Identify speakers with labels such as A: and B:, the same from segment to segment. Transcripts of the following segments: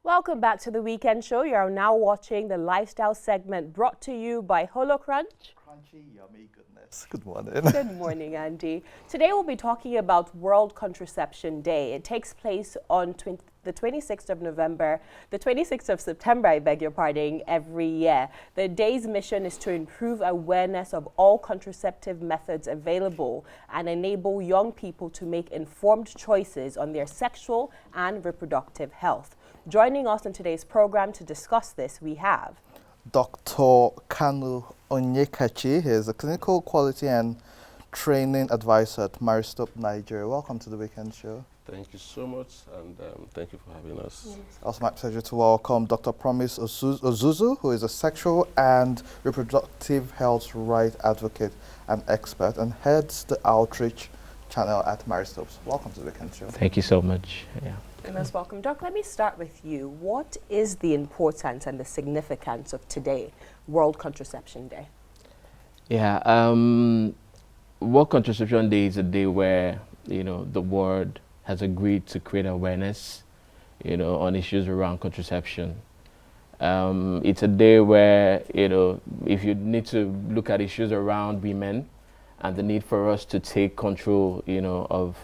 A: Welcome back to the weekend show. You are now watching the lifestyle segment brought to you by HoloCrunch.
B: Crunchy, yummy goodness. Good morning.
A: Good morning, Andy. Today we'll be talking about World Contraception Day. It takes place on the 26th of November, the 26th of September, I beg your pardon, every year. The day's mission is to improve awareness of all contraceptive methods available and enable young people to make informed choices on their sexual and reproductive health. Joining us in today's program to discuss this, we have
B: Dr. Kanu Onyekachi. He is a clinical quality and training advisor at Maristop, Nigeria. Welcome to the weekend show.
C: Thank you so much, and thank you for having us.
A: Yes.
B: Also my pleasure to welcome Dr. Promise Ozuzu, who is a sexual and reproductive health right advocate and expert and heads the outreach channel at Maristop. Welcome to the weekend show.
D: Thank you so much. Yeah.
A: You're most welcome. Doc, let me start with you. What is the importance and the significance of today, World Contraception Day?
D: Yeah. World Contraception Day is a day where, the world has agreed to create awareness, on issues around contraception. It's a day where, if you need to look at issues around women and the need for us to take control, of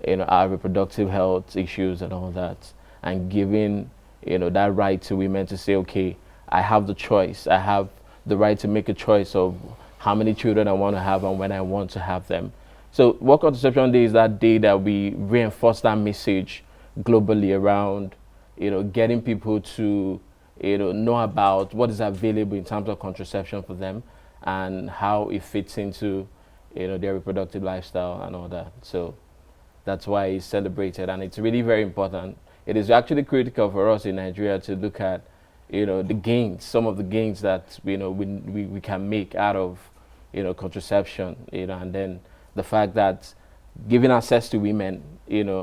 D: our reproductive health issues and all that, and giving, that right to women to say, okay, I have the choice. I have the right to make a choice of how many children I want to have and when I want to have them. So World Contraception Day is that day that we reinforce that message globally around, getting people to, know about what is available in terms of contraception for them and how it fits into, their reproductive lifestyle and all that. So that's why it's celebrated, and it's really very important. It is actually critical for us in Nigeria to look at, the gains, some of the gains that we can make out of, contraception, and then the fact that giving access to women,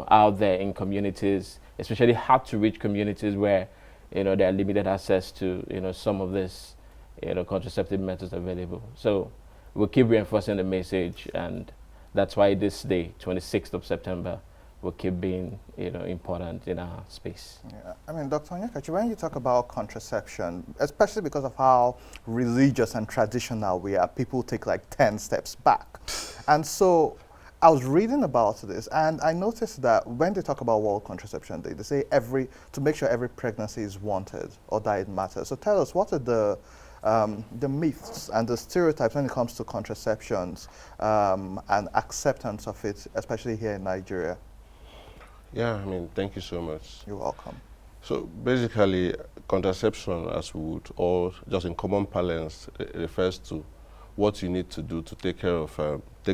D: out there in communities, especially hard to reach communities where, there are limited access to, some of this, contraceptive methods available. So we'll keep reinforcing the message, and that's why this day, 26th of September, will keep being, important in our space.
B: Yeah. I mean, Dr. Onyekachi, when you talk about contraception, especially because of how religious and traditional we are, people take like 10 steps back. And so I was reading about this, and I noticed that when they talk about World Contraception Day, they say to make sure every pregnancy is wanted or that it matters. So tell us, what are the myths and the stereotypes when it comes to contraceptions and acceptance of it, especially here in Nigeria?
C: Yeah, thank you so much.
B: You're welcome.
C: So basically, contraception, as we would, or just in common parlance, refers to what you need to do to take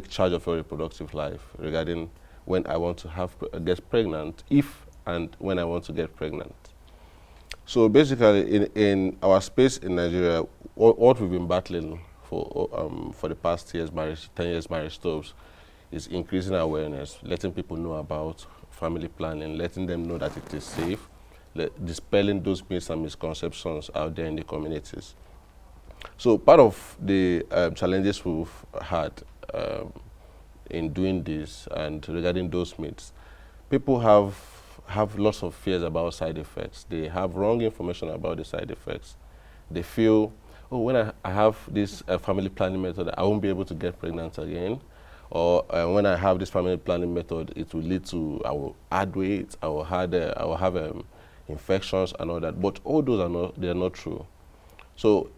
C: charge of your reproductive life regarding when I want to get pregnant, if and when I want to get pregnant. So basically, in our space in Nigeria, what we've been battling for the past 10 years marriage stops is increasing awareness, letting people know about family planning, letting them know that it is safe, dispelling those myths and misconceptions out there in the communities. So part of the challenges we've had in doing this and regarding those myths, people have lots of fears about side effects. They have wrong information about the side effects. They feel, oh, when I have this family planning method, I won't be able to get pregnant again. Or when I have this family planning method, it will lead to, I will add weight, I will have infections and all that. But all those are not true. So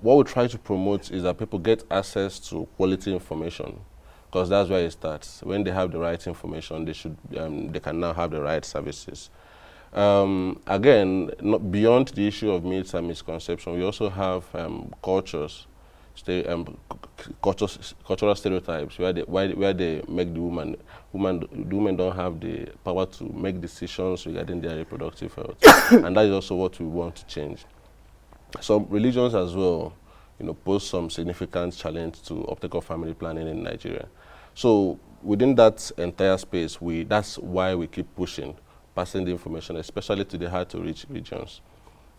C: what we try to promote is that people get access to quality information, because that's where it starts. When they have the right information, they can now have the right services. Again, beyond the issue of myths and misconception, we also have cultural stereotypes where they make the women don't have the power to make decisions regarding their reproductive health, and that is also what we want to change. Some religions as well, pose some significant challenge to uptake of family planning in Nigeria. So within that entire space, that's why we keep pushing, passing the information, especially to the hard to reach regions.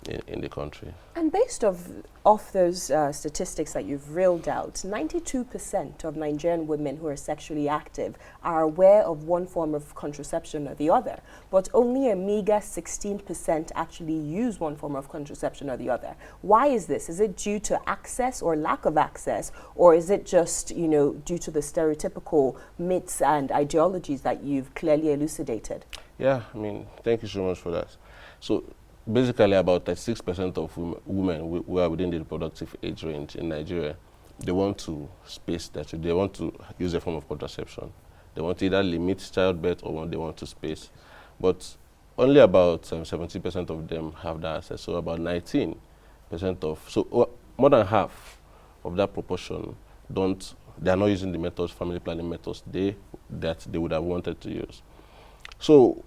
C: in the country.
A: And based off those statistics that you've reeled out, 92% of Nigerian women who are sexually active are aware of one form of contraception or the other, but only a meager 16% actually use one form of contraception or the other. Why is this? Is it due to access or lack of access, or is it just, you know, due to the stereotypical myths and ideologies that you've clearly elucidated?
C: Yeah, I mean, thank you so much for that. So basically about 36% of women who are within the reproductive age range in Nigeria, they want to space that. They want to use a form of contraception. They want to either limit childbirth or they want to space. But only about 70% of them have that access. So about 19% more than half of that proportion they are not using the methods, family planning methods that they would have wanted to use. So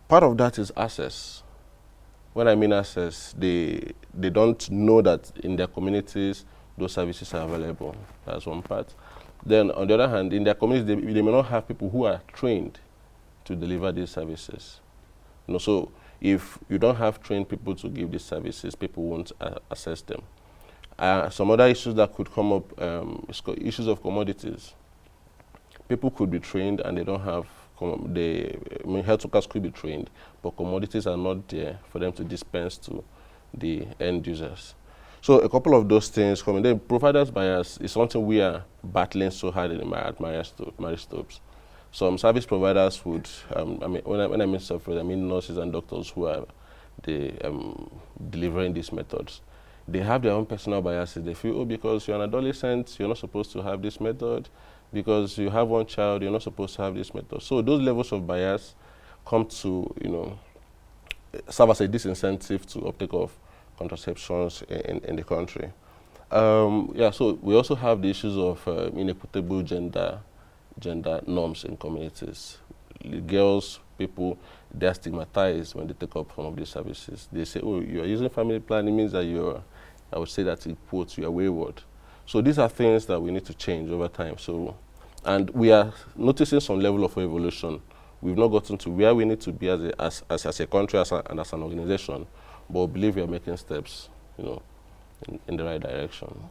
C: part of that is access. When I mean access, they don't know that in their communities those services are available. That's one part. Then on the other hand, in their communities, they may not have people who are trained to deliver these services. You know, so if you don't have trained people to give these services, people won't access them. Some other issues that could come up, issues of commodities. People could be trained and they don't have, health workers could be trained, but commodities are not there for them to dispense to the end users. So a couple of those things come in. The providers bias is something we are battling so hard in marriage stops. Some service providers would, when I mean software, I mean nurses and doctors who are delivering these methods. They have their own personal biases. They feel, oh, because you're an adolescent, you're not supposed to have this method. Because you have one child, you're not supposed to have this method. So those levels of bias come to, you know, serve as a disincentive to uptake of contraceptions in the country. Yeah, so we also have the issues of inequitable gender norms in communities. Girls, people, they're stigmatized when they take up some of these services. They say, oh, you're using family planning means that you're, I would say that in quotes, you're wayward. So these are things that we need to change over time. So, and we are noticing some level of evolution. We've not gotten to where we need to be as a country and as an organization, but we believe we are making steps, you know, in the right direction.